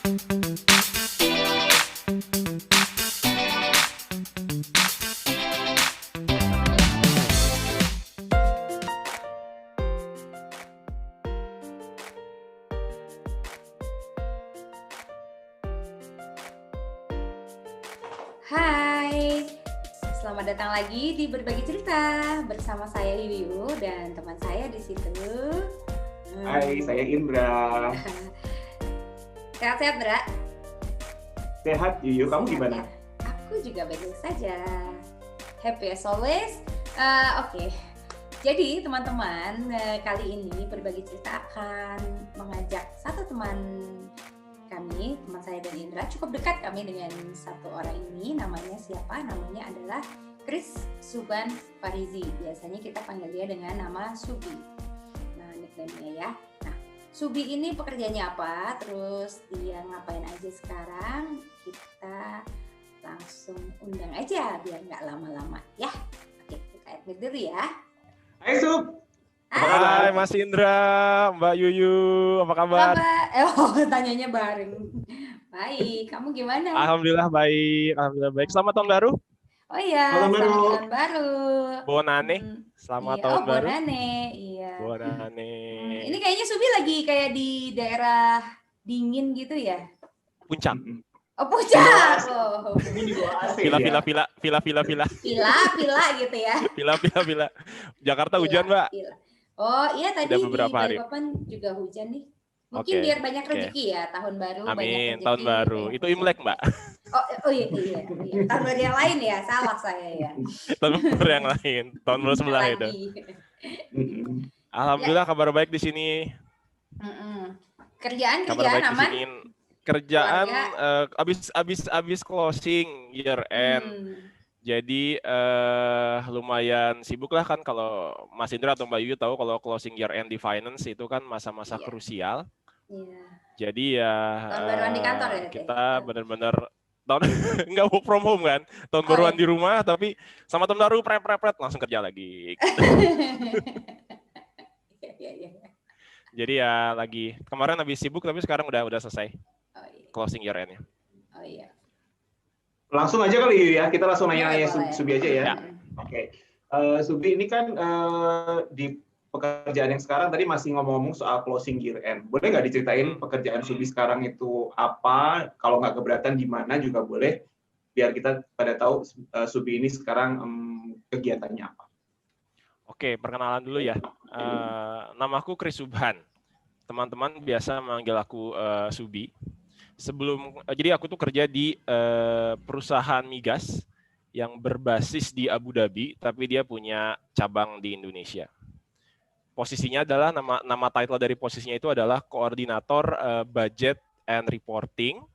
Hai, selamat datang lagi di Berbagi Cerita bersama saya Yuyu dan teman saya di situ. Hai, saya Indra. Sehat-sehat, Indra? Sehat, Yuyu. Kamu Sehat, gimana? ya? Aku juga baik-baik saja. Happy as always. Oke. Jadi teman-teman, kali ini Berbagi Cerita akan mengajak satu teman kami, teman saya dan Indra, cukup dekat kami dengan satu orang ini. Namanya siapa? Namanya adalah Chris Suban Farizi. Biasanya kita panggil dia dengan nama Subi. Nah, nickname-nya ya. Nah, Subi ini pekerjaannya apa? Terus dia ngapain aja sekarang? Kita langsung undang aja biar nggak lama-lama ya. Oke, kita admit dulu ya. Hai, Sub. Hai Mas Indra, Mbak Yuyu, apa kabar? Tanyanya bareng. Baik, kamu gimana? Alhamdulillah baik. Selamat tahun baru. Oh iya, Tahun baru. selamat tahun baru. Bonane, selamat Iya. tahun baru. Bonane, iya. Bonane. Ini kayaknya Subi lagi kayak di daerah dingin gitu ya? Puncak. Oh, Puncak. Oh. Ini di bawah AC Villa Villa gitu ya. Villa. Jakarta hujan, Mbak. Villa. Oh iya, tadi Udah beberapa di hari. Balikpapan juga hujan nih. Mungkin Oke, biar banyak rezeki ya, tahun baru banyak Amin, rezeki. tahun baru. banyak Itu rezeki. Imlek, Mbak. Oh iya. Tahun baru yang lain ya, salah saya ya. Tahun baru yang lain, tahun baru sebelah itu. Lagi. Alhamdulillah kabar baik di sini. Kerjaan Kabar baik di aman? sini. Kerjaan Keluarga? abis closing year end. Jadi lumayan sibuk lah kan kalau Mas Indra atau Mbak Yuyu tahu kalau closing year end di finance itu kan masa-masa krusial. Iya. Jadi ya Tahun baruan di kantor ya? kita benar-benar tahun nggak work from home kan, tahun baruan di rumah tapi sama tahun baru prep langsung kerja lagi. Gitu. Iya. Jadi ya lagi kemarin habis sibuk tapi sekarang udah selesai closing year end-nya. Oh iya. Langsung aja kali ya, kita langsung nanya-nanya Boleh. Subi aja ya. Ya. Oke. Subi ini kan di pekerjaan yang sekarang tadi masih ngomong-ngomong soal closing year end. Boleh nggak diceritain pekerjaan Subi sekarang itu apa? Kalau nggak keberatan gimana juga boleh, biar kita pada tahu Subi ini sekarang kegiatannya apa. Oke, perkenalan dulu ya. Namaku Chris Subhan. Teman-teman biasa manggil aku Subi. Jadi aku tuh kerja di perusahaan migas yang berbasis di Abu Dhabi, tapi dia punya cabang di Indonesia. Posisinya adalah nama title dari posisinya itu adalah koordinator budget and reporting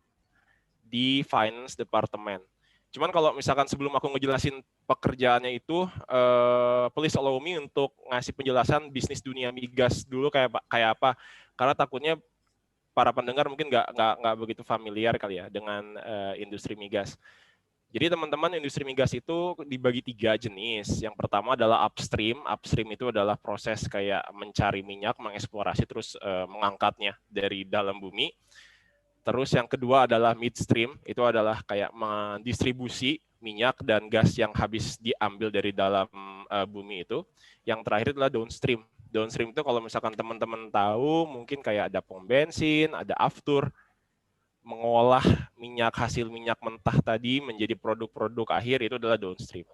di finance department. Cuman kalau misalkan sebelum aku ngejelasin pekerjaannya itu, please allow me untuk ngasih penjelasan bisnis dunia migas dulu kayak apa, karena takutnya para pendengar mungkin nggak begitu familiar kali ya dengan industri migas. Jadi teman-teman, industri migas itu dibagi 3 jenis. Yang pertama adalah upstream. Upstream itu adalah proses kayak mencari minyak, mengeksplorasi terus mengangkatnya dari dalam bumi. Terus yang kedua adalah midstream, itu adalah kayak mendistribusi minyak dan gas yang habis diambil dari dalam bumi itu. Yang terakhir adalah downstream. Downstream itu kalau misalkan teman-teman tahu, mungkin kayak ada pom bensin, ada aftur, mengolah hasil minyak mentah tadi menjadi produk-produk akhir, itu adalah downstream.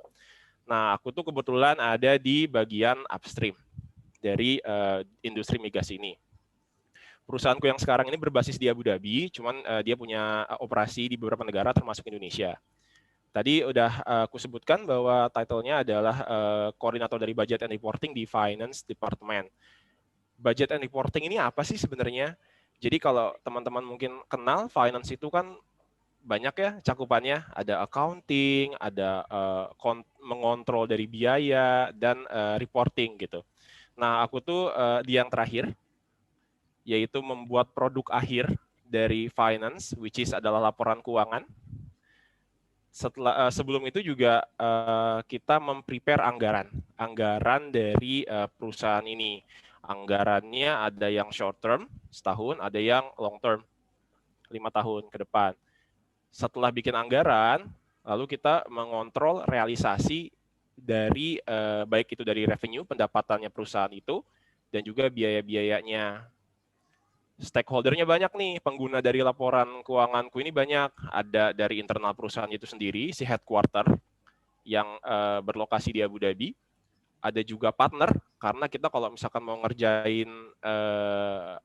Nah, aku tuh kebetulan ada di bagian upstream dari industri migas ini. Perusahaanku yang sekarang ini berbasis di Abu Dhabi, cuman dia punya operasi di beberapa negara termasuk Indonesia. Tadi udah aku sebutkan bahwa title-nya adalah koordinator dari budget and reporting di finance department. Budget and reporting ini apa sih sebenarnya? Jadi kalau teman-teman mungkin kenal, finance itu kan banyak ya cakupannya. Ada accounting, ada mengontrol dari biaya, dan reporting gitu. Nah, aku tuh di yang terakhir, yaitu membuat produk akhir dari finance, which is adalah laporan keuangan. Sebelum itu juga kita memprepare anggaran dari perusahaan ini. Anggarannya ada yang short term setahun, ada yang long term 5 tahun ke depan. Setelah bikin anggaran, lalu kita mengontrol realisasi dari baik itu dari revenue, pendapatannya perusahaan itu, dan juga biaya-biayanya. Stakeholder-nya banyak nih, pengguna dari laporan keuanganku ini banyak. Ada dari internal perusahaan itu sendiri, si headquarter yang berlokasi di Abu Dhabi. Ada juga partner, karena kita kalau misalkan mau ngerjain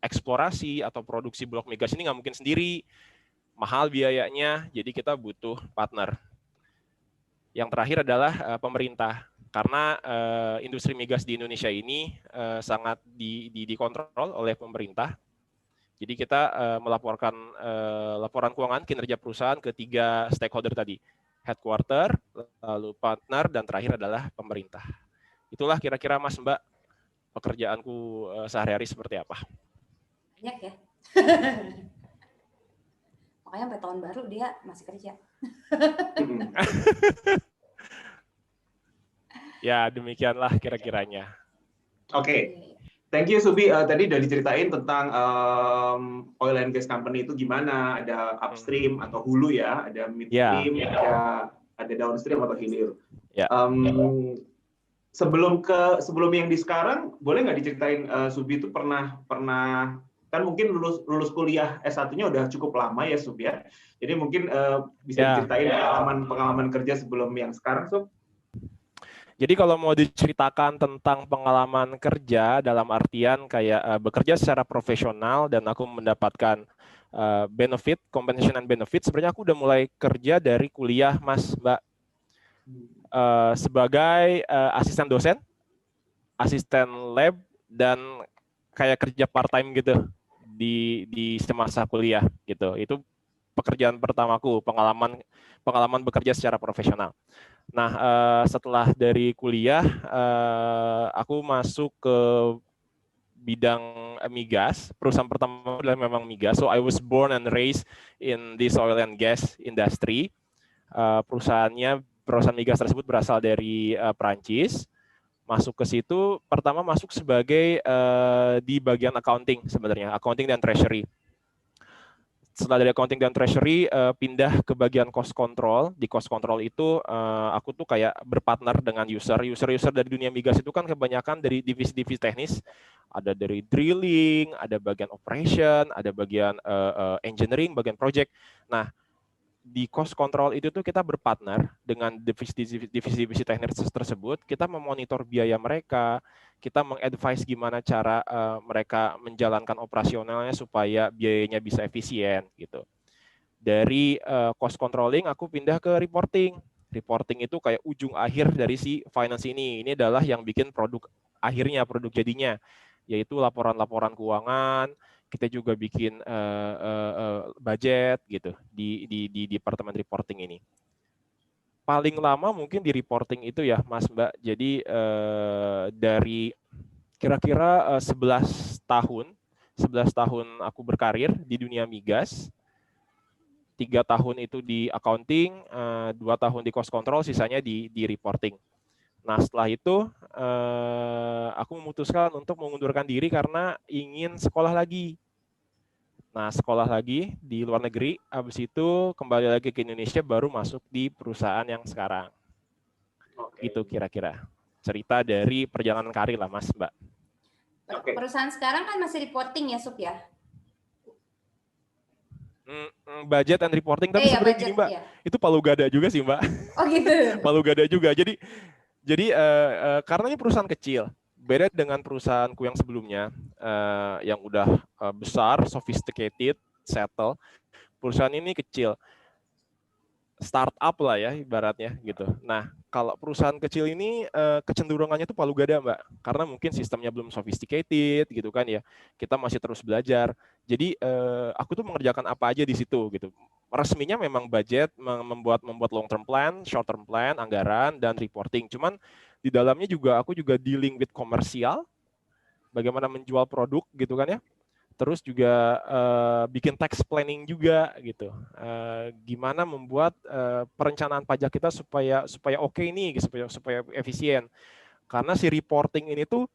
eksplorasi atau produksi blok migas ini nggak mungkin sendiri. Mahal biayanya, jadi kita butuh partner. Yang terakhir adalah pemerintah. Karena industri migas di Indonesia ini sangat dikontrol oleh pemerintah. Jadi kita melaporkan laporan keuangan kinerja perusahaan ke 3 stakeholder tadi. Headquarter, lalu partner, dan terakhir adalah pemerintah. Itulah kira-kira Mas Mbak, pekerjaanku sehari-hari seperti apa. Banyak ya. Makanya sampai tahun baru dia masih kerja. Ya, demikianlah kira-kiranya. Oke. Thank you Subi. Tadi udah diceritain tentang oil and gas company itu gimana, ada upstream atau hulu ya, ada midstream, ada downstream atau hilir. Sebelum yang di sekarang, boleh nggak diceritain Subi itu pernah kan mungkin lulus kuliah S1-nya udah cukup lama ya Subi ya. Jadi mungkin bisa diceritain pengalaman kerja sebelum yang sekarang Sub. Jadi kalau mau diceritakan tentang pengalaman kerja dalam artian kayak bekerja secara profesional dan aku mendapatkan benefit, compensation and benefit, sebenarnya aku udah mulai kerja dari kuliah Mas Mbak, sebagai asisten dosen, asisten lab, dan kayak kerja part time gitu di semasa kuliah gitu. Itu pekerjaan pertamaku, pengalaman bekerja secara profesional. Nah, setelah dari kuliah, aku masuk ke bidang migas. Perusahaan pertama adalah memang migas. So I was born and raised in this oil and gas industry. Perusahaan migas tersebut berasal dari Prancis. Masuk ke situ, pertama masuk sebagai di bagian accounting sebenarnya, accounting dan treasury. Setelah dari accounting dan treasury, pindah ke bagian cost control. Di cost control itu aku tuh kayak berpartner dengan user dari dunia migas itu kan kebanyakan dari divisi-divisi teknis. Ada dari drilling, ada bagian operation, ada bagian engineering, bagian project. Nah, di cost control itu tuh kita berpartner dengan divisi-divisi teknis tersebut. Kita memonitor biaya mereka, kita mengadvise gimana cara mereka menjalankan operasionalnya supaya biayanya bisa efisien gitu. Dari cost controlling aku pindah ke reporting. Reporting itu kayak ujung akhir dari si finance ini. Ini adalah yang bikin produk akhirnya, produk jadinya, yaitu laporan-laporan keuangan. Kita juga bikin budget gitu di departemen reporting ini. Paling lama mungkin di reporting itu ya Mas Mbak. Jadi dari kira-kira 11 tahun aku berkarir di dunia migas. 3 tahun itu di accounting, 2 tahun di cost control, sisanya di reporting. Nah, setelah itu aku memutuskan untuk mengundurkan diri karena ingin sekolah lagi. Nah, sekolah lagi di luar negeri, habis itu kembali lagi ke Indonesia, baru masuk di perusahaan yang sekarang. Itu kira-kira cerita dari perjalanan karir lah, Mas, Mbak. Perusahaan sekarang kan masih reporting ya, Sup ya? Budget and reporting, tapi sebenarnya gini Mbak, itu palu gada juga sih Mbak. Oh gitu. Palu gada juga. Jadi karena ini perusahaan kecil, beda dengan perusahaanku yang sebelumnya, yang udah besar, sophisticated, settle. Perusahaan ini kecil, startup lah ya ibaratnya gitu. Nah, kalau perusahaan kecil ini kecenderungannya itu palu gada Mbak, karena mungkin sistemnya belum sophisticated gitu kan ya. Kita masih terus belajar. Jadi aku tuh mengerjakan apa aja di situ gitu. Resminya memang budget, membuat long term plan, short term plan, anggaran, dan reporting. Cuman di dalamnya juga aku juga dealing with komersial, bagaimana menjual produk gitu kan ya. Terus juga bikin tax planning juga gitu. Gimana membuat perencanaan pajak kita supaya oke nih, supaya efisien. Karena si reporting itu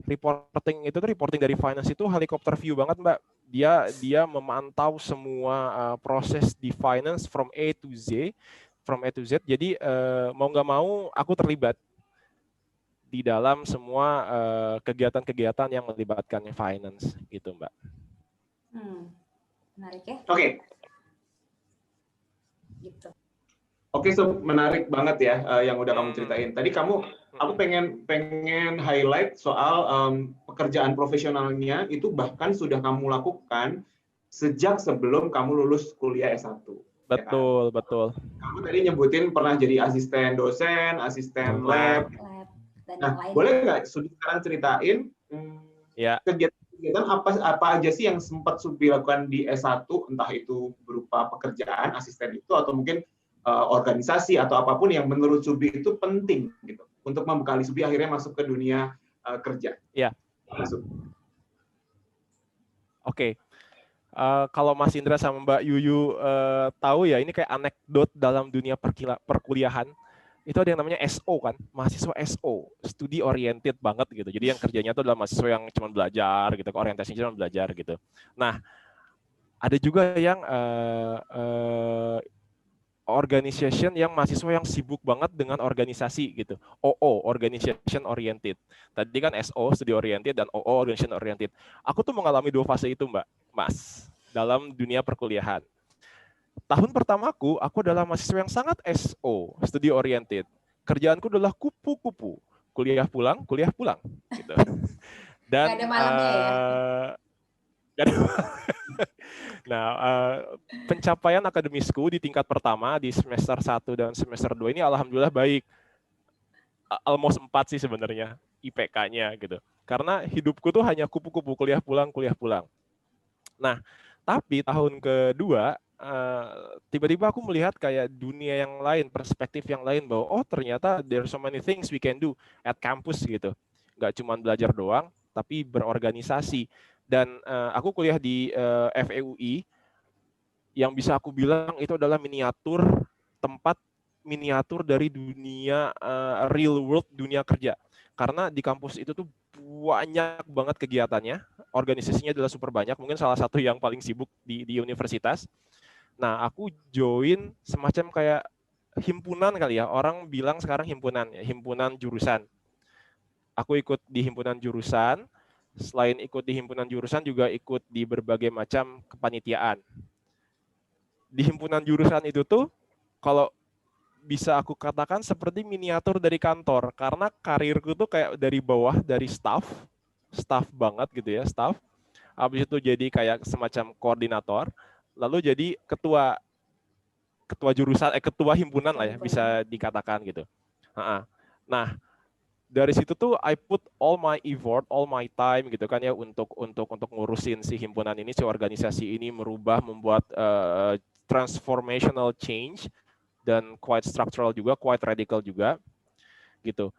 reporting dari finance itu helikopter view banget Mbak. Dia memantau semua proses di finance from A to Z, Jadi mau nggak mau aku terlibat di dalam semua kegiatan-kegiatan yang melibatkan finance gitu, Mbak. Menarik ya. Oke. Gitu. Oke, menarik banget ya yang udah kamu ceritain. Tadi aku pengen highlight soal pekerjaan profesionalnya itu bahkan sudah kamu lakukan sejak sebelum kamu lulus kuliah S1. Betul, ya kan? Betul. Kamu tadi nyebutin pernah jadi asisten dosen, asisten lab. Nah, boleh nggak sekarang ceritain kegiatan apa aja sih yang sempat Subi lakukan di S1, entah itu berupa pekerjaan asisten itu atau mungkin organisasi atau apapun yang menurut Subi itu penting gitu untuk membekali Subi akhirnya masuk ke dunia kerja. Iya. Oke. Kalau Mas Indra sama Mbak Yuyu tahu ya, ini kayak anekdot dalam dunia perkuliahan. Itu ada yang namanya SO kan, mahasiswa SO, studi oriented banget gitu. Jadi yang kerjanya itu adalah mahasiswa yang cuma belajar gitu, orientasinya cuma belajar gitu. Nah, ada juga yang organization yang mahasiswa yang sibuk banget dengan organisasi gitu. OO, organization oriented. Tadi kan SO, studi oriented, dan OO, organization oriented. Aku tuh mengalami dua fase itu, Mas, dalam dunia perkuliahan. Tahun pertamaku, aku adalah mahasiswa yang sangat SO, studi oriented. Kerjaanku adalah kupu-kupu. Kuliah pulang. Gitu. Dan gak ada malamnya ya? Gak ada. Nah, pencapaian akademisku di tingkat pertama di semester 1 dan semester 2 ini alhamdulillah baik. Almost 4 sih sebenarnya IPK-nya gitu. Karena hidupku tuh hanya kupu-kupu, kuliah pulang. Nah, tapi tahun kedua tiba-tiba aku melihat kayak dunia yang lain, perspektif yang lain bahwa oh ternyata there are so many things we can do at campus gitu. Nggak cuma belajar doang, tapi berorganisasi. Dan aku kuliah di FEUI yang bisa aku bilang itu adalah tempat miniatur dari dunia real world, dunia kerja. Karena di kampus itu tuh banyak banget kegiatannya, organisasinya adalah super banyak, mungkin salah satu yang paling sibuk di universitas. Nah, aku join semacam kayak himpunan kali ya, orang bilang sekarang himpunan jurusan. Aku ikut di himpunan jurusan. Selain ikut di himpunan jurusan juga ikut di berbagai macam kepanitiaan. Di himpunan jurusan itu tuh kalau bisa aku katakan seperti miniatur dari kantor, karena karirku tuh kayak dari bawah, dari staff banget gitu ya, staff. Habis itu jadi kayak semacam koordinator, lalu jadi ketua jurusan, ketua himpunan lah ya, bisa dikatakan gitu. Nah, dari situ tuh I put all my effort, all my time gitu kan ya untuk ngurusin si himpunan ini, si organisasi ini, membuat transformational change dan quite structural juga, quite radical juga gitu.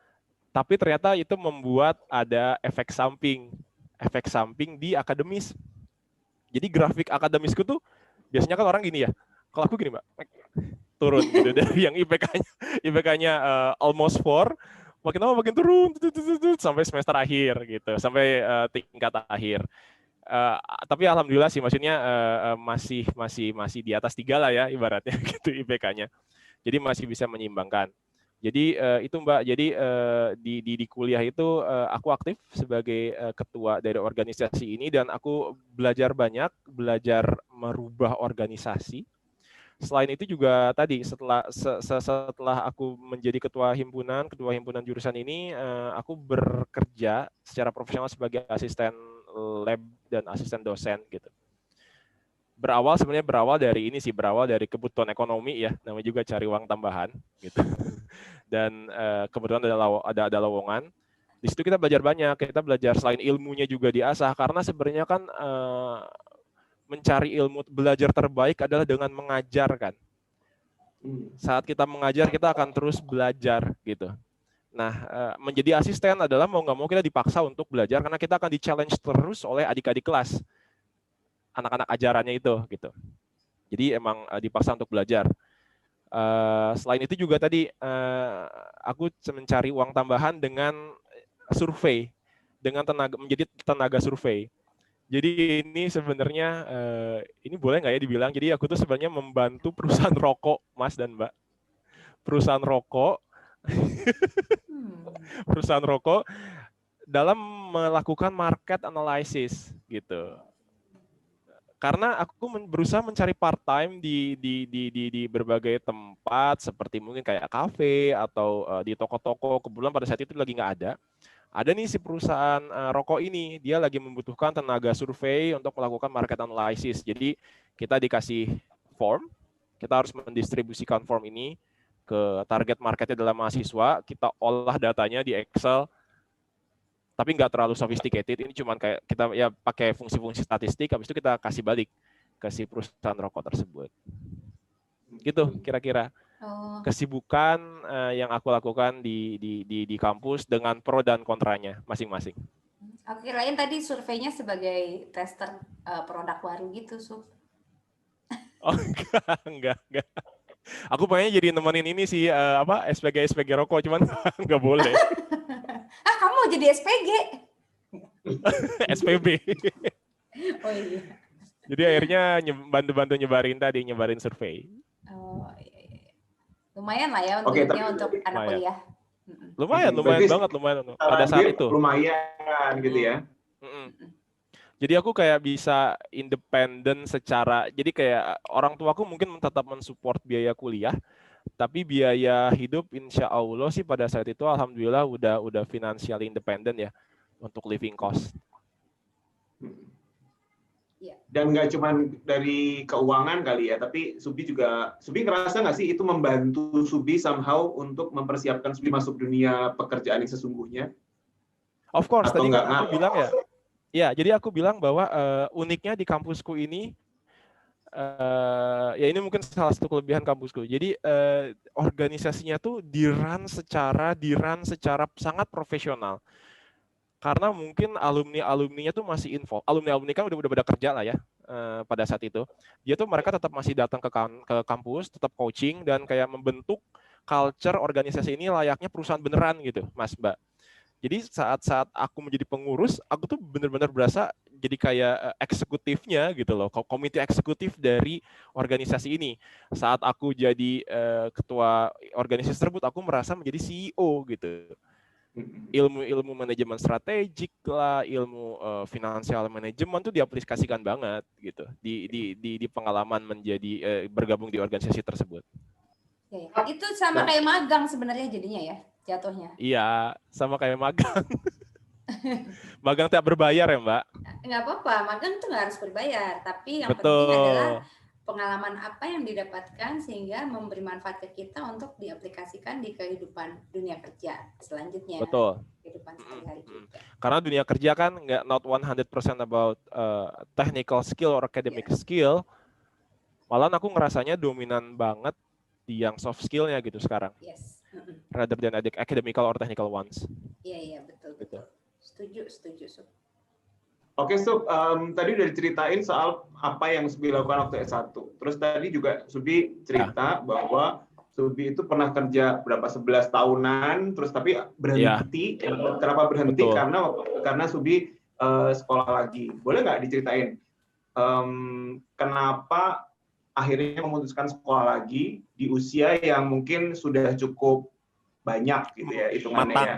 Tapi ternyata itu membuat ada efek samping di akademis. Jadi grafik akademisku tuh biasanya kan orang gini ya. Kalau aku gini, Mbak, turun gitu dari yang IPK-nya almost 4, makin lama makin turun sampai semester akhir gitu, sampai tingkat akhir. Tapi alhamdulillah sih, maksudnya masih di atas 3 lah ya ibaratnya gitu IPK-nya. Jadi masih bisa menyeimbangkan. Jadi itu Mbak, jadi di kuliah itu aku aktif sebagai ketua dari organisasi ini dan aku belajar banyak, belajar merubah organisasi. Selain itu juga tadi setelah aku menjadi ketua himpunan jurusan ini, aku bekerja secara profesional sebagai asisten lab dan asisten dosen gitu. Berawal dari kebutuhan ekonomi ya, namanya juga cari uang tambahan gitu. Dan kebetulan ada lowongan. Di situ kita belajar banyak, kita belajar selain ilmunya juga diasah, karena sebenarnya kan mencari ilmu, belajar terbaik adalah dengan mengajar kan. Saat kita mengajar, kita akan terus belajar gitu. Nah, menjadi asisten adalah mau nggak mau kita dipaksa untuk belajar karena kita akan di-challenge terus oleh adik-adik kelas, anak-anak ajarannya itu gitu. Jadi emang dipaksa untuk belajar. Selain itu juga tadi aku mencari uang tambahan dengan survei, dengan menjadi tenaga survei. Jadi ini sebenarnya ini boleh nggak ya dibilang? Jadi aku tuh sebenarnya membantu perusahaan rokok, Mas dan Mbak. Perusahaan rokok, perusahaan rokok dalam melakukan market analysis gitu. Karena aku berusaha mencari part time di berbagai tempat seperti mungkin kayak kafe atau di toko-toko. Kebetulan pada saat itu lagi nggak ada. Ada nih si perusahaan rokok ini, dia lagi membutuhkan tenaga survei untuk melakukan market analysis. Jadi kita dikasih form, kita harus mendistribusikan form ini ke target marketnya dalam mahasiswa, kita olah datanya di Excel, tapi nggak terlalu sophisticated. Ini cuma kayak kita ya pakai fungsi-fungsi statistik, habis itu kita kasih balik ke si perusahaan rokok tersebut. Gitu kira-kira kesibukan yang aku lakukan di kampus dengan pro dan kontranya masing-masing. Aku kirain tadi surveinya sebagai tester produk baru gitu, Sub. Oh enggak. Aku pengennya jadi nemenin ini sih SPG rokok, cuman nggak boleh. Kamu mau jadi SPG? SPB. Oh iya. Jadi akhirnya bantu-bantu nyebarin survei. Oh iya. Lumayan lah ya untuk anak kuliah. Lumayan banget. Pada saat itu. Lumayan gitu ya. Jadi aku kayak bisa independen secara, jadi kayak orang tuaku mungkin tetap mensupport biaya kuliah, tapi biaya hidup insya Allah sih pada saat itu alhamdulillah udah financial independent ya untuk living cost. Dan nggak cuma dari keuangan kali ya, tapi Subi ngerasa nggak sih itu membantu Subi somehow untuk mempersiapkan Subi masuk dunia pekerjaan yang sesungguhnya? Of course, tadi kan aku bilang ya. Ya, jadi aku bilang bahwa uniknya di kampusku ini, ya ini mungkin salah satu kelebihan kampusku. Jadi organisasinya tuh di-run secara sangat profesional. Karena mungkin alumninya tuh masih involved. Alumni kan udah pada kerja lah ya pada saat itu. Dia tuh mereka tetap masih datang ke kampus, tetap coaching dan kayak membentuk culture organisasi ini layaknya perusahaan beneran gitu, Mas Mbak. Jadi saat aku menjadi pengurus, aku tuh benar-benar berasa jadi kayak eksekutifnya gitu loh, komite eksekutif dari organisasi ini. Saat aku jadi ketua organisasi tersebut, aku merasa menjadi CEO gitu. Ilmu manajemen strategik lah, ilmu financial manajemen tuh diaplikasikan banget gitu di pengalaman menjadi bergabung di organisasi tersebut. Ya. Itu sama kayak magang sebenarnya jadinya ya. Jatuhnya. Iya, sama kayak magang. Magang tak berbayar ya, Mbak? Nggak apa-apa, magang itu nggak harus berbayar. Tapi yang penting adalah pengalaman apa yang didapatkan sehingga memberi manfaat ke kita untuk diaplikasikan di kehidupan dunia kerja selanjutnya. Betul. Kehidupan sehari-hari kita. Karena dunia kerja kan not 100% about technical skill or academic skill. Malah aku ngerasanya dominan banget di yang soft skill-nya gitu sekarang. Yes. Rather than academical or technical ones. Iya, betul. Setuju. Oke, Sub, tadi udah diceritain soal apa yang Subi lakukan waktu S1. Terus tadi juga Subi cerita bahwa Subi itu pernah kerja 11 tahunan, terus tapi berhenti. Kenapa berhenti? Karena Subi sekolah lagi. Boleh nggak diceritain kenapa akhirnya memutuskan sekolah lagi di usia yang mungkin sudah cukup banyak gitu ya hitungannya ya.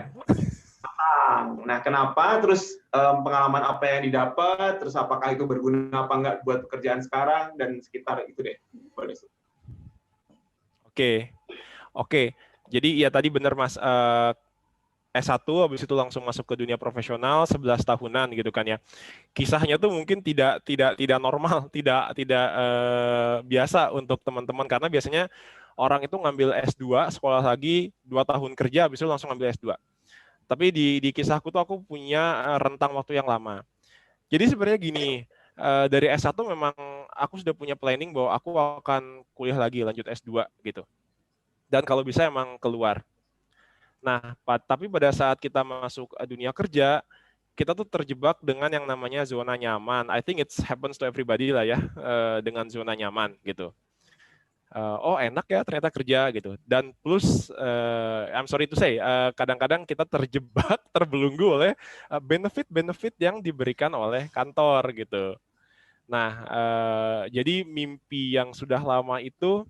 Nah, kenapa? Terus pengalaman apa yang didapat? Terus apakah itu berguna apa enggak buat pekerjaan sekarang dan sekitar itu deh. Boleh. Oke. Jadi ya tadi benar Mas, S1 habis itu langsung masuk ke dunia profesional 11 tahunan gitu kan ya. Kisahnya tuh mungkin tidak normal, tidak biasa untuk teman-teman karena biasanya orang itu ngambil S2, sekolah lagi 2 tahun kerja habis itu langsung ngambil S2. Tapi di kisahku tuh aku punya rentang waktu yang lama. Jadi sebenarnya gini, dari S1 memang aku sudah punya planning bahwa aku akan kuliah lagi lanjut S2 gitu. Dan kalau bisa emang keluar. Nah, tapi pada saat kita masuk dunia kerja, kita tuh terjebak dengan yang namanya zona nyaman. I think it happens to everybody lah ya, dengan zona nyaman gitu. oh enak ya ternyata kerja gitu. Dan plus, I'm sorry to say, kadang-kadang kita terjebak, terbelenggu oleh benefit-benefit yang diberikan oleh kantor gitu. Nah, jadi mimpi yang sudah lama itu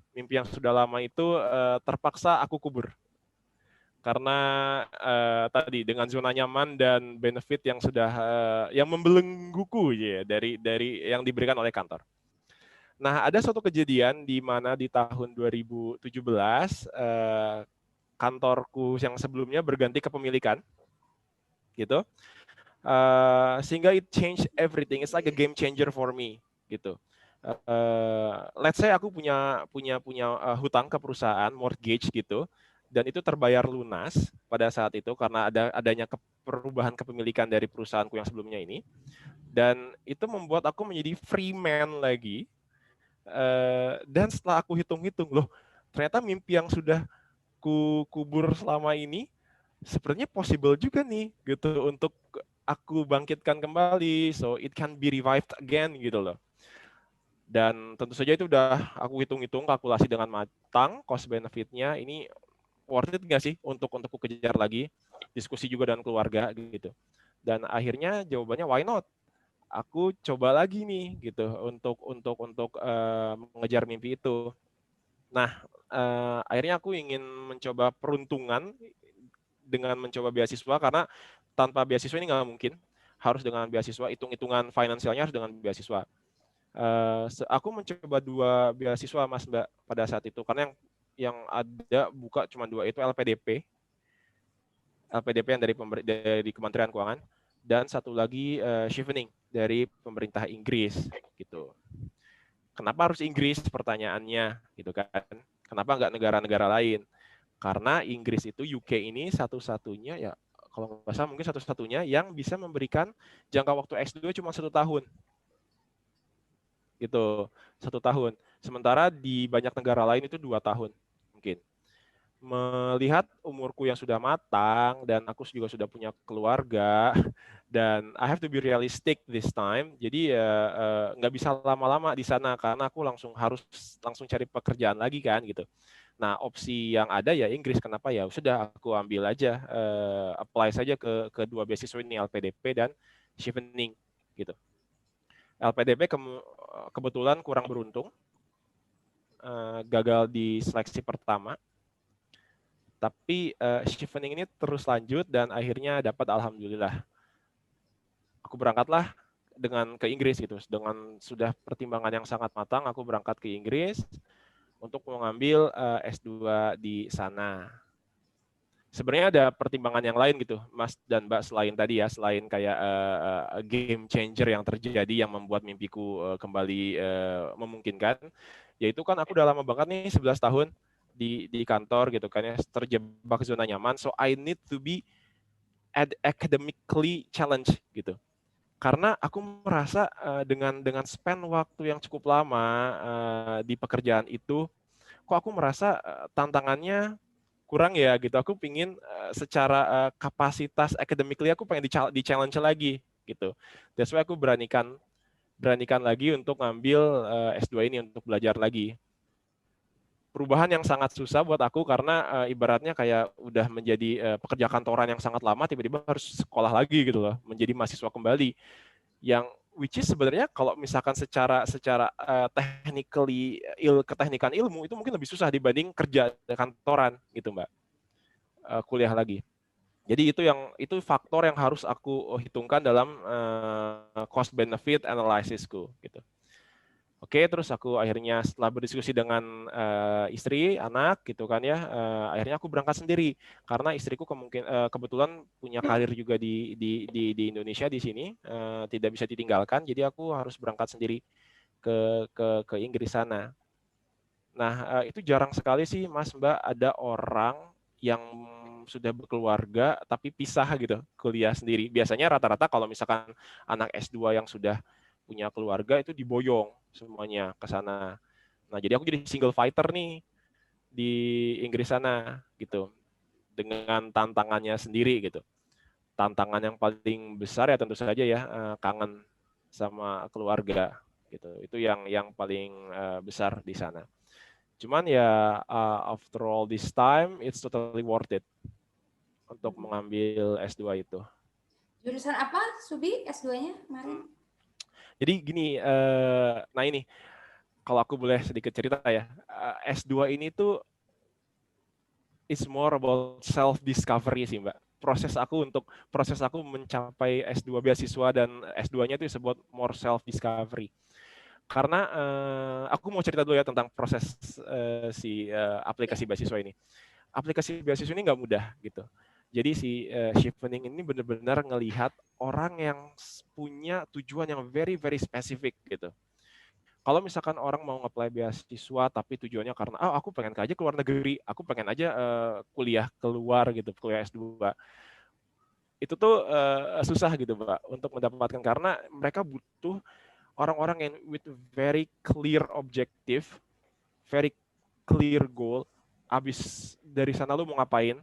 terpaksa aku kubur. Karena tadi dengan zona nyaman dan benefit yang sudah yang membelengguku ya dari yang diberikan oleh kantor. Nah, ada suatu kejadian di mana di tahun 2017 kantorku yang sebelumnya berganti kepemilikan, gitu. Sehingga it change everything. It's like a game changer for me, gitu. Let's say aku punya hutang ke perusahaan, mortgage gitu, dan itu terbayar lunas pada saat itu karena adanya perubahan kepemilikan dari perusahaanku yang sebelumnya ini, dan itu membuat aku menjadi free man lagi. Dan setelah aku hitung-hitung, loh ternyata mimpi yang sudah kubur selama ini sebenarnya possible juga nih gitu untuk aku bangkitkan kembali, so it can be revived again gitu loh. Dan tentu saja itu udah aku hitung-hitung, kalkulasi dengan matang, cost benefitnya ini worth it nggak sih untuk aku kejar lagi, diskusi juga dengan keluarga gitu. Dan akhirnya jawabannya why not? Aku coba lagi nih gitu untuk mengejar mimpi itu. Nah, akhirnya aku ingin mencoba peruntungan dengan mencoba beasiswa, karena tanpa beasiswa ini nggak mungkin. Harus dengan beasiswa, hitung-hitungan finansialnya harus dengan beasiswa. Aku mencoba 2 beasiswa Mas Mbak pada saat itu, karena yang ada buka cuma 2, itu LPDP yang dari Kementerian Keuangan, dan satu lagi Chevening dari pemerintah Inggris gitu. Kenapa harus Inggris pertanyaannya gitu kan? Kenapa nggak negara-negara lain? Karena Inggris itu, UK ini satu-satunya ya, kalau nggak salah mungkin satu-satunya yang bisa memberikan jangka waktu S2 cuma 1 tahun gitu, 1 tahun. Sementara di banyak negara lain itu 2 tahun mungkin. Melihat umurku yang sudah matang dan aku juga sudah punya keluarga, dan I have to be realistic this time. Jadi ya nggak bisa lama-lama di sana karena aku harus langsung cari pekerjaan lagi kan gitu. Nah, opsi yang ada ya Inggris. Kenapa ya? Sudah aku ambil aja, apply saja ke kedua beasiswa ini, LPDP dan Chevening gitu. LPDP kebetulan kurang beruntung, gagal di seleksi pertama. Tapi Chevening ini terus lanjut dan akhirnya dapat, alhamdulillah. Aku berangkatlah ke Inggris gitu. Dengan sudah pertimbangan yang sangat matang, aku berangkat ke Inggris untuk mengambil S2 di sana. Sebenarnya ada pertimbangan yang lain gitu, Mas dan Mbak, selain tadi ya, selain kayak game changer yang terjadi yang membuat mimpiku kembali memungkinkan, yaitu kan aku udah lama banget nih 11 tahun di kantor gitu kan ya, terjebak zona nyaman, so I need to be academically challenged gitu. Karena aku merasa dengan span waktu yang cukup lama di pekerjaan itu, kok aku merasa tantangannya kurang ya gitu. Aku pingin secara kapasitas academically aku pengen di-challenge lagi gitu. That's why aku beranikan lagi untuk ngambil S2 ini, untuk belajar lagi. Perubahan yang sangat susah buat aku karena ibaratnya kayak udah menjadi pekerja kantoran yang sangat lama, tiba-tiba harus sekolah lagi gitu loh, menjadi mahasiswa kembali. Yang which is sebenarnya kalau misalkan secara technically keteknikan ilmu itu mungkin lebih susah dibanding kerja kantoran gitu Mbak, kuliah lagi. Jadi itu faktor yang harus aku hitungkan dalam cost benefit analysisku gitu. Oke, terus aku akhirnya setelah berdiskusi dengan istri, anak gitu kan ya, akhirnya aku berangkat sendiri karena istriku kebetulan punya karir juga di Indonesia di sini, tidak bisa ditinggalkan, jadi aku harus berangkat sendiri ke Inggris sana. Nah, itu jarang sekali sih Mas Mbak ada orang yang sudah berkeluarga tapi pisah gitu kuliah sendiri. Biasanya rata-rata kalau misalkan anak S2 yang sudah punya keluarga itu diboyong semuanya ke sana. Nah, jadi aku jadi single fighter nih di Inggris sana gitu. Dengan tantangannya sendiri gitu. Tantangan yang paling besar ya tentu saja ya kangen sama keluarga gitu. Itu yang paling besar di sana. Cuman ya after all this time, it's totally worth it untuk mengambil S2 itu. Jurusan apa, Subi, S2-nya kemarin? Jadi gini, nah ini, kalau aku boleh sedikit cerita ya, S2 ini tuh it's more about self-discovery sih, Mbak. Proses aku mencapai S2 beasiswa dan S2-nya itu disebut more self-discovery. Karena aku mau cerita dulu ya tentang proses aplikasi beasiswa ini. Aplikasi beasiswa ini nggak mudah gitu. Jadi si Chevening ini benar-benar ngelihat orang yang punya tujuan yang very very spesifik gitu. Kalau misalkan orang mau nge-apply beasiswa tapi tujuannya karena aku pengen aja ke luar negeri, aku pengen aja kuliah keluar gitu, kuliah S2. Itu tuh susah gitu, Pak, untuk mendapatkan karena mereka butuh orang-orang yang with very clear objective, very clear goal. Abis dari sana lu mau ngapain?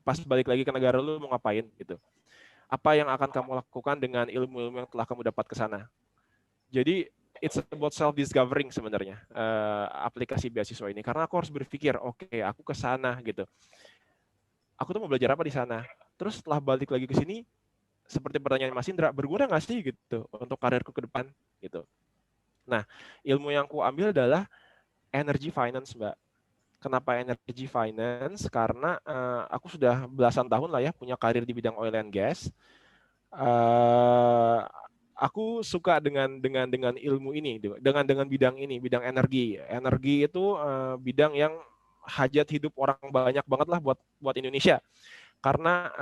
Pas balik lagi ke negara lu mau ngapain gitu. Apa yang akan kamu lakukan dengan ilmu-ilmu yang telah kamu dapat ke sana? Jadi it's about self discovering sebenarnya aplikasi beasiswa ini karena aku harus berpikir oke, aku ke sana gitu. Aku tuh mau belajar apa di sana? Terus setelah balik lagi ke sini seperti pertanyaan Mas Indra, berguna nggak sih gitu untuk karirku ke depan gitu. Nah, ilmu yang aku ambil adalah energy finance, Mbak. Kenapa energy finance? Karena aku sudah belasan tahun lah ya punya karir di bidang oil and gas. Aku suka dengan ilmu ini, dengan bidang ini, bidang energi. Energi itu bidang yang hajat hidup orang banyak banget lah buat Indonesia. Karena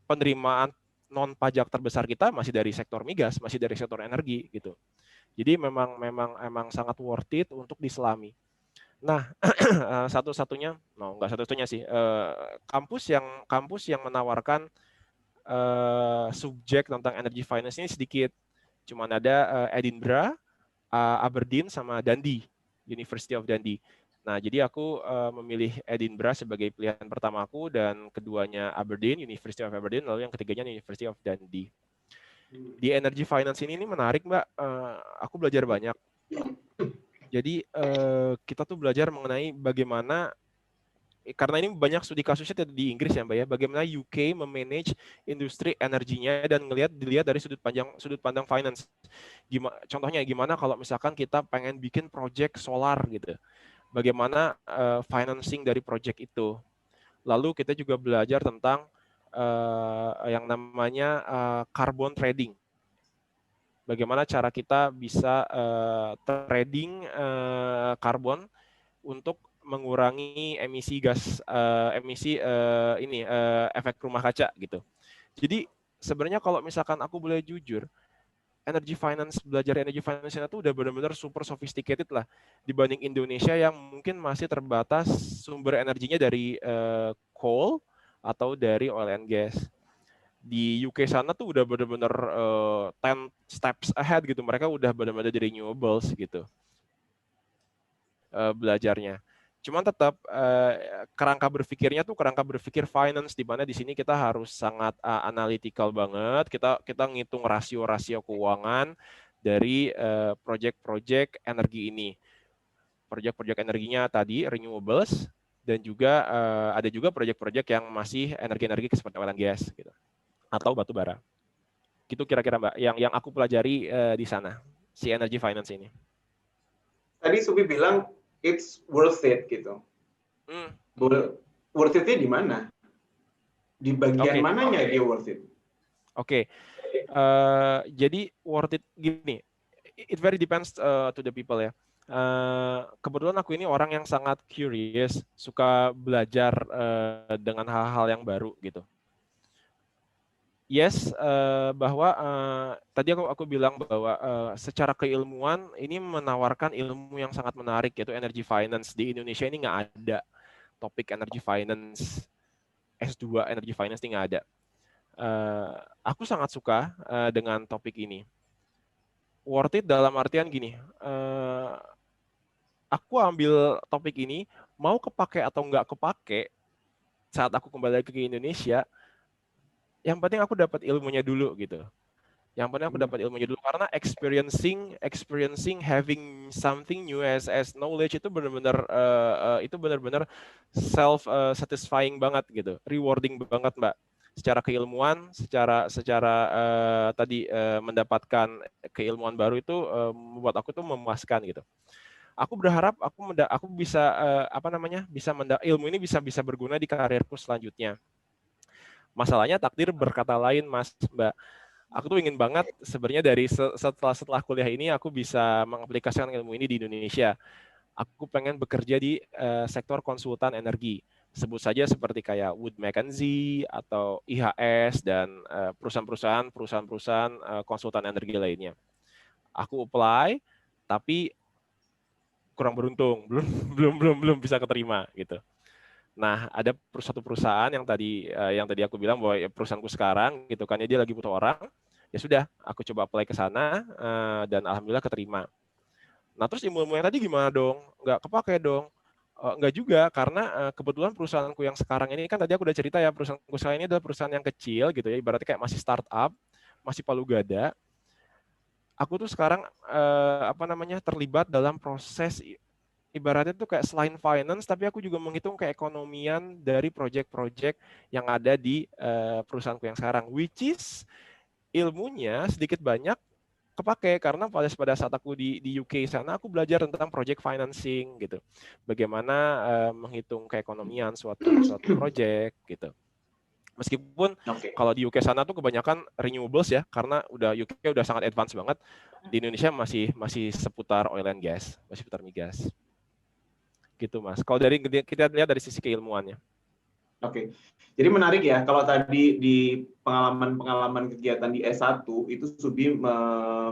penerimaan non pajak terbesar kita masih dari sektor migas, masih dari sektor energi gitu. Jadi memang sangat worth it untuk diselami. Nah, satu-satunya, nggak satu-satunya sih, kampus yang menawarkan subjek tentang energy finance ini sedikit. Cuman ada Edinburgh, Aberdeen, sama Dundee, University of Dundee. Nah, jadi aku memilih Edinburgh sebagai pilihan pertamaku dan keduanya Aberdeen, University of Aberdeen, lalu yang ketiganya University of Dundee. Di energy finance ini menarik, Mbak. Aku belajar banyak. Jadi kita tuh belajar mengenai bagaimana, karena ini banyak studi kasusnya di Inggris ya, Mbak ya, bagaimana UK memanage industri energinya dan dilihat dari sudut pandang finance. Contohnya gimana kalau misalkan kita pengen bikin project solar gitu. Bagaimana financing dari project itu. Lalu kita juga belajar tentang yang namanya carbon trading. Bagaimana cara kita bisa trading karbon untuk mengurangi emisi gas efek rumah kaca gitu. Jadi sebenarnya kalau misalkan aku boleh jujur, belajar energy finance itu udah benar-benar super sophisticated lah dibanding Indonesia yang mungkin masih terbatas sumber energinya dari coal atau dari oil and gas. Di UK sana tuh udah benar-benar 10 steps ahead gitu. Mereka udah benar-benar di renewables gitu belajarnya. Cuman tetap kerangka berpikir finance, di mana di sini kita harus sangat analytical banget. Kita ngitung rasio-rasio keuangan dari project-project energi ini. Project-project energinya tadi renewables dan juga ada juga project-project yang masih energi-energi seperti oil and gas gitu atau batu bara. Gitu kira-kira, Mbak, yang aku pelajari di sana, si energy finance ini. Tadi Subi bilang it's worth it gitu. Worth it-nya di mana? Di bagian mananya dia worth it? Oke. Jadi worth it gini. It very depends to the people ya. Kebetulan aku ini orang yang sangat curious, suka belajar dengan hal-hal yang baru gitu. Yes, bahwa tadi aku bilang bahwa secara keilmuan ini menawarkan ilmu yang sangat menarik, yaitu energy finance. Di Indonesia ini nggak ada topik energy finance, S2 energy finance ini nggak ada. Aku sangat suka dengan topik ini. Worth it dalam artian gini, aku ambil topik ini, mau kepake atau nggak kepake saat aku kembali lagi ke Indonesia, yang penting aku dapat ilmunya dulu gitu. Yang penting aku dapat ilmunya dulu, karena experiencing having something new as knowledge itu benar-benar self satisfying banget gitu, rewarding banget Mbak. Secara keilmuan, secara tadi mendapatkan keilmuan baru itu membuat aku tuh memuaskan gitu. Aku berharap aku bisa ilmu ini bisa berguna di karirku selanjutnya. Masalahnya takdir berkata lain, Mbak. Aku tuh ingin banget sebenarnya dari setelah kuliah ini aku bisa mengaplikasikan ilmu ini di Indonesia. Aku pengen bekerja di sektor konsultan energi. Sebut saja seperti kayak Wood Mackenzie atau IHS dan perusahaan-perusahaan konsultan energi lainnya. Aku apply, tapi kurang beruntung, belum bisa keterima gitu. Nah, ada satu perusahaan yang tadi aku bilang bahwa perusahaanku sekarang gitu kan, dia lagi butuh orang. Ya sudah, aku coba apply ke sana dan alhamdulillah keterima. Nah, terus ilmu yang tadi gimana dong? Nggak kepake dong? Nggak juga, karena kebetulan perusahaanku yang sekarang ini kan tadi aku udah cerita ya, perusahaanku sekarang ini adalah perusahaan yang kecil gitu ya, ibaratnya kayak masih startup, masih palu gada. Aku tuh sekarang terlibat dalam proses, ibaratnya tuh kayak selain finance, tapi aku juga menghitung keekonomian dari project-project yang ada di perusahaanku yang sekarang, which is ilmunya sedikit banyak kepake karena pada saat aku di UK sana aku belajar tentang project financing gitu, bagaimana menghitung keekonomian suatu project gitu. Meskipun kalau di UK sana tuh kebanyakan renewables ya, karena UK udah sangat advance banget. Di Indonesia masih seputar oil and gas, masih seputar migas. Gitu Mas. Kalau kita lihat dari sisi keilmuannya. Oke. Jadi menarik ya, kalau tadi di pengalaman kegiatan di S1 itu Subi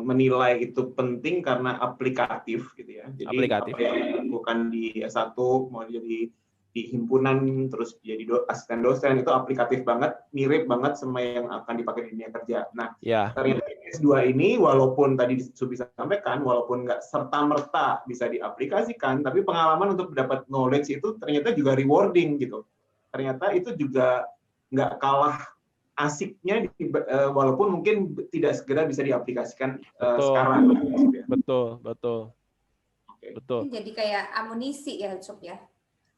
menilai itu penting karena aplikatif gitu ya. Jadi aplikatif. Apa yang dilakukan di S1 mau jadi di himpunan terus jadi asisten dosen itu aplikatif banget, mirip banget sama yang akan dipakai di dunia kerja. Nah, ternyata S2 ini walaupun tadi Subi sampaikan walaupun nggak serta-merta bisa diaplikasikan, tapi pengalaman untuk mendapat knowledge itu ternyata juga rewarding gitu. Ternyata itu juga nggak kalah asiknya walaupun mungkin tidak segera bisa diaplikasikan sekarang. Betul. Jadi kayak amunisi ya, Sob ya.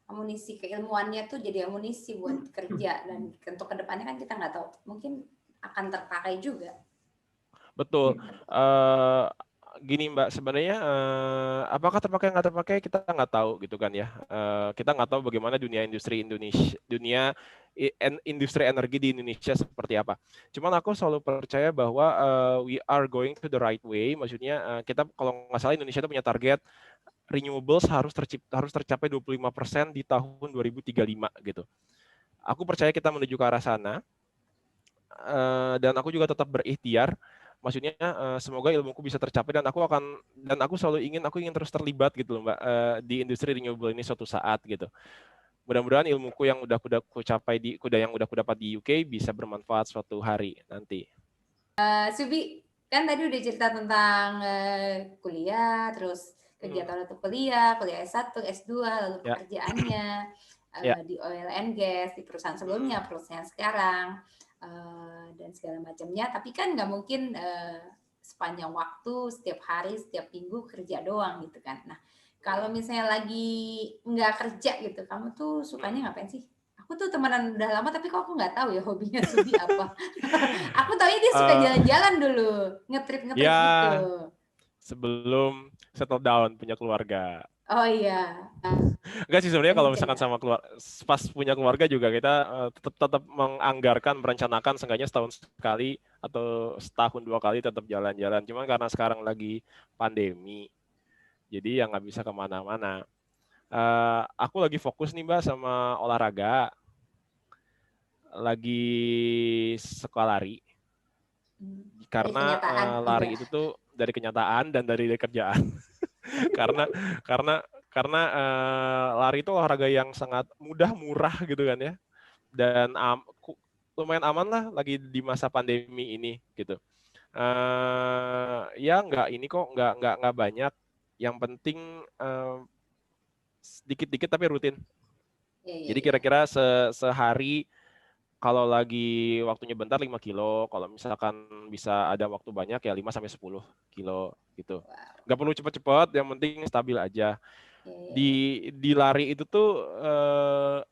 Amunisi keilmuannya tuh jadi amunisi buat kerja, dan untuk kedepannya kan kita nggak tahu, mungkin akan terpakai juga. Betul. Gini Mbak, sebenarnya apakah terpakai nggak terpakai kita nggak tahu gitu kan ya. Kita nggak tahu bagaimana dunia industri energi di Indonesia seperti apa. Cuman aku selalu percaya bahwa we are going to the right way. Maksudnya kita kalau nggak salah Indonesia itu punya target renewables harus tercapai 25% di tahun 2035 gitu. Aku percaya kita menuju ke arah sana. Dan aku juga tetap berikhtiar. Maksudnya semoga ilmuku bisa tercapai, dan aku selalu ingin terus terlibat gitu loh Mbak, di industri renewable ini suatu saat gitu. Mudah-mudahan ilmuku yang udah aku dapat di UK bisa bermanfaat suatu hari nanti. Subi, kan tadi udah cerita tentang kuliah, terus kegiatan untuk kuliah S1, S2, lalu pekerjaannya di oil and gas, di perusahaan sebelumnya, perusahaan sekarang, dan segala macamnya. Tapi kan nggak mungkin sepanjang waktu, setiap hari, setiap minggu kerja doang gitu kan. Nah, kalau misalnya lagi nggak kerja gitu, kamu tuh sukanya ngapain sih? Aku tuh temenan udah lama, tapi kok aku nggak tahu ya hobinya Subi apa. Aku taunya dia suka jalan-jalan dulu, ngetrip gitu. Sebelum settle down, punya keluarga. Oh iya. Enggak sih, sebenarnya kalau misalkan sama pas punya keluarga juga kita tetap menganggarkan, merencanakan seenggaknya setahun sekali atau setahun 2 kali tetap jalan-jalan. Cuman karena sekarang lagi pandemi, jadi ya nggak bisa kemana-mana. Aku lagi fokus nih Mbak sama olahraga, lagi suka lari, karena lari itu tuh dari kenyataan dan dari kerjaan. karena lari itu olahraga yang sangat mudah, murah gitu kan ya, dan lumayan aman lah lagi di masa pandemi ini gitu. Ya nggak banyak, yang penting dikit-dikit tapi rutin. Jadi kira-kira sehari kalau lagi waktunya bentar 5 kilo, kalau misalkan bisa ada waktu banyak ya 5 sampai 10 kilo gitu. Wow. Nggak perlu cepat-cepat, yang penting stabil aja. Oke. Di lari itu tuh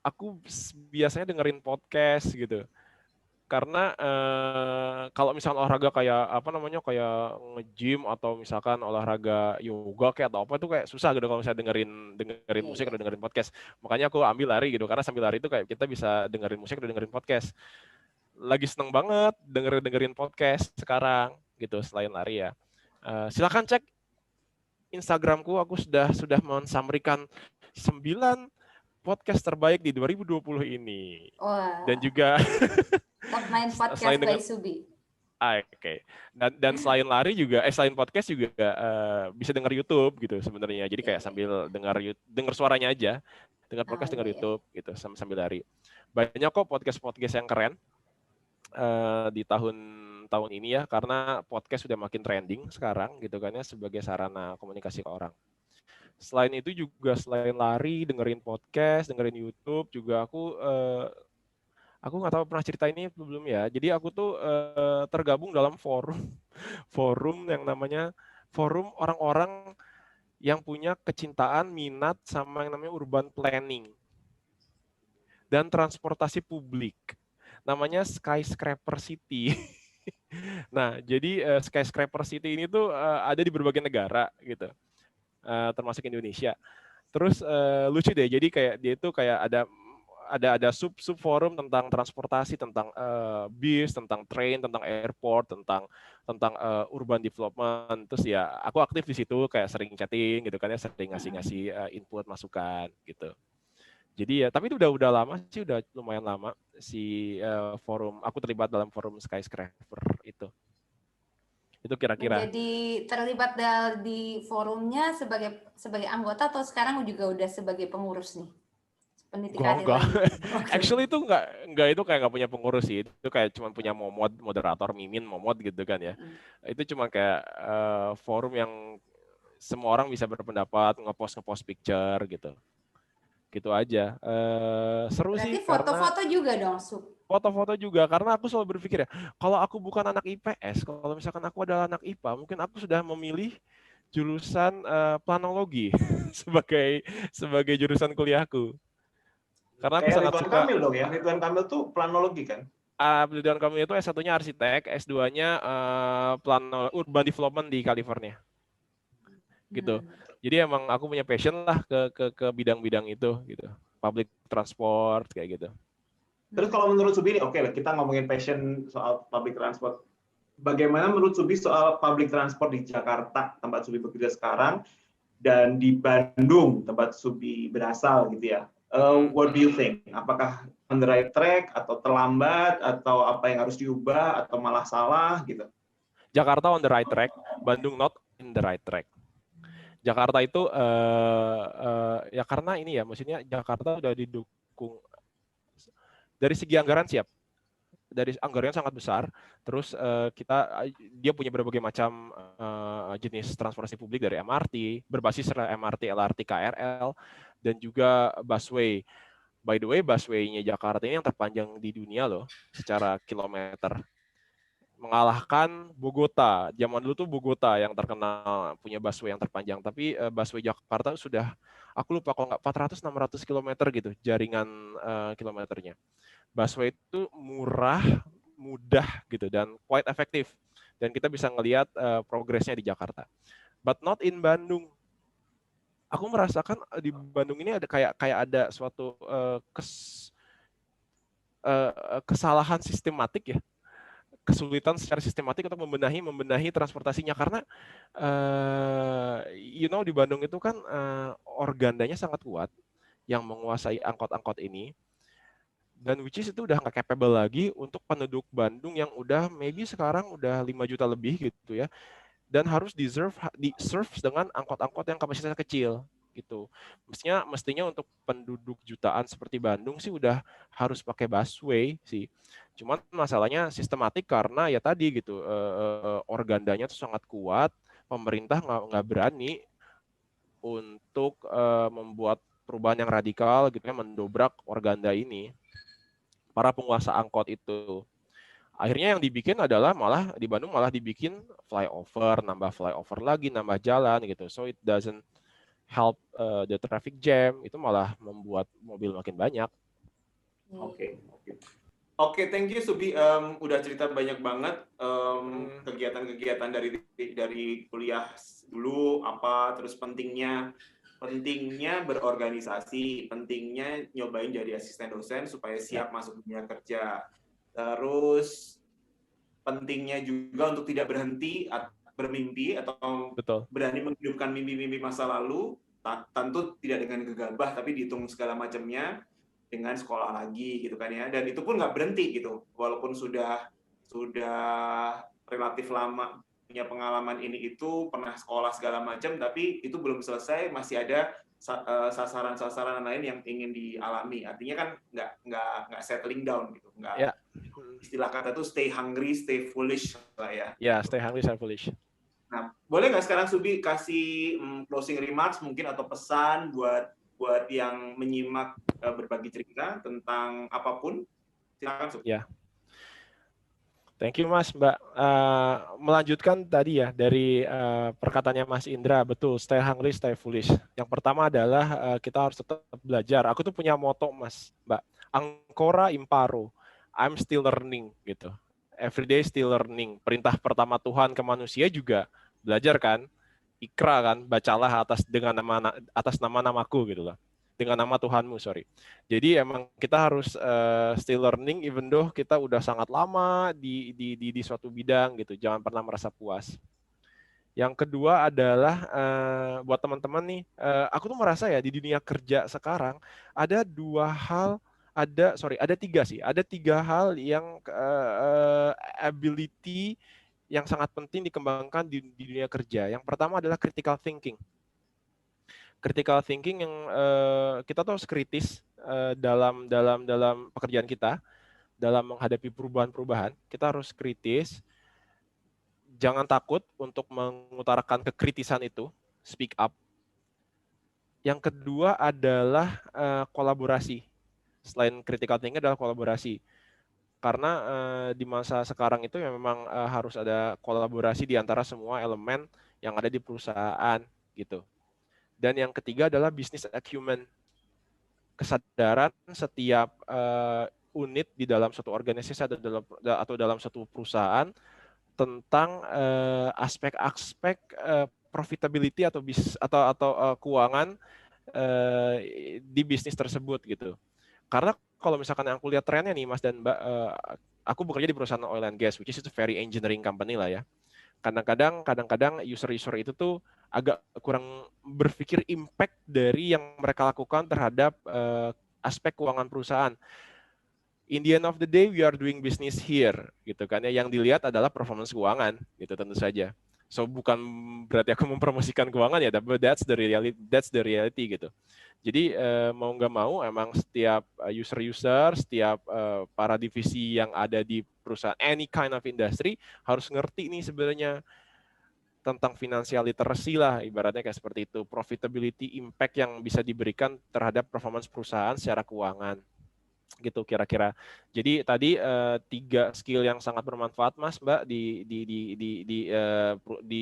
aku biasanya dengerin podcast gitu. Karena kalau misalkan olahraga kayak apa namanya kayak nge-gym atau misalkan olahraga yoga kayak atau apa itu kayak susah gitu kalau misalnya dengerin Iya, musik iya. atau dengerin podcast. Makanya aku ambil lari gitu karena sambil lari itu kayak kita bisa dengerin musik atau dengerin podcast. Lagi seneng banget dengerin podcast sekarang gitu selain lari ya. Silakan cek Instagramku, aku sudah mensummarikan 9 podcast terbaik di 2020 ini. Dan Wah, juga top 9 selain podcast by dengan Subi. oke. Dan selain lari juga selain podcast juga bisa dengar YouTube gitu sebenarnya. Jadi Iya, kayak iya. sambil dengar suaranya aja, dengar Oh, podcast, iya, dengar iya. YouTube gitu sambil lari. Banyak kok podcast-podcast yang keren di tahun ini ya karena podcast sudah makin trending sekarang gitu kan ya sebagai sarana komunikasi ke orang. Selain itu juga selain lari, dengerin podcast, dengerin YouTube juga aku nggak tahu pernah cerita ini belum ya. Jadi aku tuh tergabung dalam forum forum yang namanya forum orang-orang yang punya kecintaan, minat sama yang namanya urban planning dan transportasi publik. Namanya Skyscraper City. Nah, jadi Skyscraper City ini tuh ada di berbagai negara gitu, termasuk Indonesia. Terus lucu deh, jadi kayak dia itu kayak ada sub forum tentang transportasi, tentang bis, tentang train, tentang airport, tentang urban development. Terus ya aku aktif di situ kayak sering chatting gitu kan ya, sering ngasih input masukan gitu. Jadi ya tapi itu udah lama sih, udah lumayan lama si forum, aku terlibat dalam forum Skyscraper itu. Itu kira-kira. Menjadi terlibat di forumnya sebagai anggota atau sekarang juga udah sebagai pengurus nih? Peneliti karir Enggak. lagi. Oke. Actually itu enggak itu kayak nggak punya pengurus sih. Itu kayak cuma punya moderator, mimin, momod gitu kan ya. Mm. Itu cuma kayak forum yang semua orang bisa berpendapat, ngepost picture gitu. Gitu aja. Seru Berarti sih karena foto-foto juga dong, Sup. foto-foto juga karena aku selalu berpikir ya, kalau aku bukan anak IPS, kalau misalkan aku adalah anak IPA, mungkin aku sudah memilih jurusan planologi sebagai jurusan kuliahku. Karena aku Kayak sangat Ridwan suka Kamil dong ya. Ridwan Kamil tuh planologi kan? pendidikan kami itu S1-nya arsitek, S2-nya urban development di California. Gitu. Hmm. Jadi emang aku punya passion lah ke bidang-bidang itu gitu. Public transport kayak gitu. Terus kalau menurut Subi, oke lah kita ngomongin passion soal public transport. Bagaimana menurut Subi soal public transport di Jakarta, tempat Subi bekerja sekarang, dan di Bandung, tempat Subi berasal gitu ya? What do you think? Apakah on the right track, atau terlambat, atau apa yang harus diubah, atau malah salah gitu? Jakarta on the right track, Bandung not in the right track. Jakarta itu ya karena ini ya, maksudnya Jakarta udah didukung dari segi anggaran siap, dari anggarannya sangat besar. Terus dia punya berbagai macam jenis transportasi publik dari MRT, berbasis MRT, LRT, KRL, dan juga busway. By the way, busway-nya Jakarta ini yang terpanjang di dunia loh, secara kilometer. Mengalahkan Bogota. Zaman dulu tuh Bogota yang terkenal punya busway yang terpanjang, tapi busway Jakarta sudah, aku lupa kalau nggak 400-600 km gitu jaringan kilometernya. Busway itu murah, mudah gitu dan quite efektif. Dan kita bisa ngelihat progresnya di Jakarta. But not in Bandung. Aku merasakan di Bandung ini ada kayak ada suatu kesalahan sistematik ya, kesulitan secara sistematik untuk membenahi transportasinya karena di Bandung itu kan organdanya sangat kuat yang menguasai angkot-angkot ini, dan which is itu udah nggak capable lagi untuk penduduk Bandung yang udah maybe sekarang udah 5 juta lebih gitu ya, dan harus di-serve dengan angkot-angkot yang kapasitasnya kecil gitu. Mestinya untuk penduduk jutaan seperti Bandung sih udah harus pakai busway sih. Cuman masalahnya sistematik karena ya tadi gitu, organdanya tuh sangat kuat, pemerintah nggak berani untuk membuat perubahan yang radikal gitu ya, mendobrak organda ini. para penguasa angkot itu. Akhirnya yang dibikin adalah malah di Bandung malah dibikin flyover, nambah flyover lagi, nambah jalan gitu. So it doesn't help the traffic jam, itu malah membuat mobil makin banyak. Oke. Oke, thank you Subi. Udah cerita banyak banget kegiatan-kegiatan dari kuliah dulu apa, terus pentingnya berorganisasi, pentingnya nyobain jadi asisten dosen supaya siap masuk dunia kerja. Terus pentingnya juga untuk tidak berhenti bermimpi atau Betul. berani menghidupkan mimpi-mimpi masa lalu, tentu tidak dengan gegabah tapi dihitung segala macamnya dengan sekolah lagi gitu kan ya. Dan itu pun nggak berhenti gitu, walaupun sudah relatif lama punya pengalaman ini itu, pernah sekolah segala macam, tapi itu belum selesai, masih ada sasaran-sasaran lain yang ingin dialami. Artinya kan nggak settling down gitu, nggak. Istilah kata tuh stay hungry, stay foolish lah ya. Ya, stay hungry, stay foolish. Nah, boleh nggak sekarang Subi kasih closing remarks mungkin atau pesan buat yang menyimak berbagi cerita tentang apapun? Silakan Subi. Ya. Thank you Mas, Mbak. Melanjutkan tadi ya dari perkataannya Mas Indra, betul, stay hungry, stay foolish. Yang pertama adalah kita harus tetap belajar. Aku tuh punya moto Mas, Mbak, ancora imparo, I'm still learning gitu. Every day still learning. Perintah pertama Tuhan ke manusia juga belajar kan, Ikra kan, bacalah atas nama-namaku gitu loh. Dengan nama Tuhanmu, sorry. Jadi emang kita harus still learning, even though kita udah sangat lama di suatu bidang gitu. Jangan pernah merasa puas. Yang kedua adalah buat teman-teman nih, aku tuh merasa ya di dunia kerja sekarang ada ada tiga hal yang ability yang sangat penting dikembangkan di dunia kerja. Yang pertama adalah critical thinking. Critical thinking yang kita tuh harus kritis dalam pekerjaan kita, dalam menghadapi perubahan-perubahan, kita harus kritis. Jangan takut untuk mengutarakan kekritisan itu, speak up. Yang kedua adalah kolaborasi. Selain critical thinking adalah kolaborasi. Karena di masa sekarang itu ya memang harus ada kolaborasi di antara semua elemen yang ada di perusahaan gitu. Dan yang ketiga adalah business acumen, kesadaran setiap unit di dalam suatu organisasi atau dalam suatu perusahaan tentang aspek-aspek profitability atau keuangan di bisnis tersebut gitu. Karena kalau misalkan yang aku lihat trennya nih Mas dan Mbak, aku bekerja di perusahaan oil and gas, which is a very engineering company lah ya. Kadang-kadang user-user itu tuh agak kurang berpikir impact dari yang mereka lakukan terhadap aspek keuangan perusahaan. In the end of the day, we are doing business here, gitu kan ya. Yang dilihat adalah performance keuangan, gitu tentu saja. So bukan berarti aku mempromosikan keuangan ya, tapi that's the reality gitu. Jadi mau nggak mau, emang setiap user, setiap para divisi yang ada di perusahaan, any kind of industry, harus ngerti nih sebenarnya tentang financial literacy lah, ibaratnya kayak seperti itu. Profitability, impact yang bisa diberikan terhadap performance perusahaan secara keuangan. Gitu kira-kira. Jadi tadi 3 skill yang sangat bermanfaat Mas Mbak di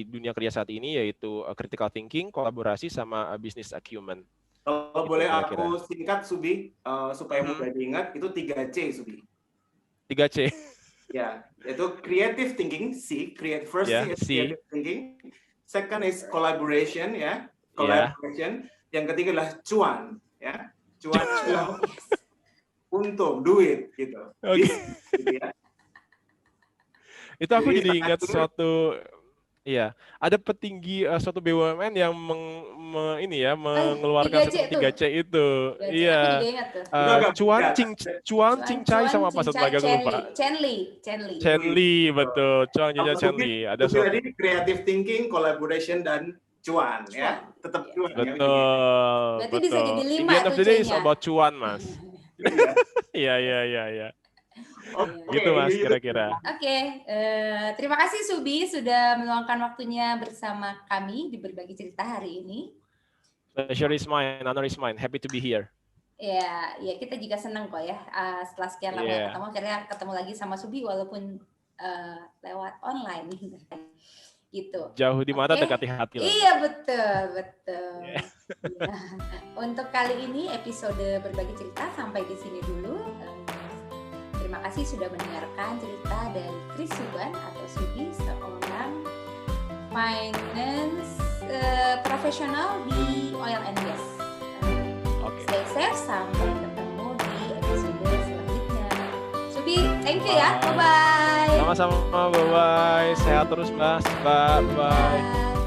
dunia kerja saat ini, yaitu critical thinking, kolaborasi, sama business acumen. Kalau boleh aku singkat Subi, supaya mudah diingat, itu 3C Subi. 3C. Ya, itu creative thinking, first is creative thinking, second is collaboration ya, collaboration. Yang ketiga adalah cuan ya, cuan. Untung, duit gitu. Okay. Gitu ya. Itu aku jadi ingat suatu, iya, ada petinggi suatu BUMN yang mengeluarkan satu 3C itu. Iya. Cuan, cincai, sama apa satu lagi aku lupa. Chenli, betul. Cuan, cincai, Chenli. Ada suatu. Jadi creative thinking, collaboration, dan cuan ya. Tetap cuan. Betul. Berarti bisa jadi 5 tuh. In the end of the day is about cuan, Mas. Iya. Gitu Mas, kira-kira. Oke, terima kasih Subi sudah meluangkan waktunya bersama kami di berbagi cerita hari ini. Pleasure is mine, honor is mine. Happy to be here. Ya kita juga senang kok ya. Setelah sekian lama Iya. ketemu, akhirnya ketemu lagi sama Subi walaupun lewat online gitu. Jauh di mata, Oke. dekati hati lah. Iya betul. Iya. Ya. Untuk kali ini episode berbagi cerita sampai di sini dulu. Terima kasih sudah mendengarkan cerita dari Chris Subhan atau Subi, seorang finance profesional di oil and gas. Oke. Stay safe, sampai ketemu di episode selanjutnya. Subi, thank you ya, bye-bye. Sama-sama, bye-bye. Sehat terus, Mbak. Bye-bye. Bye.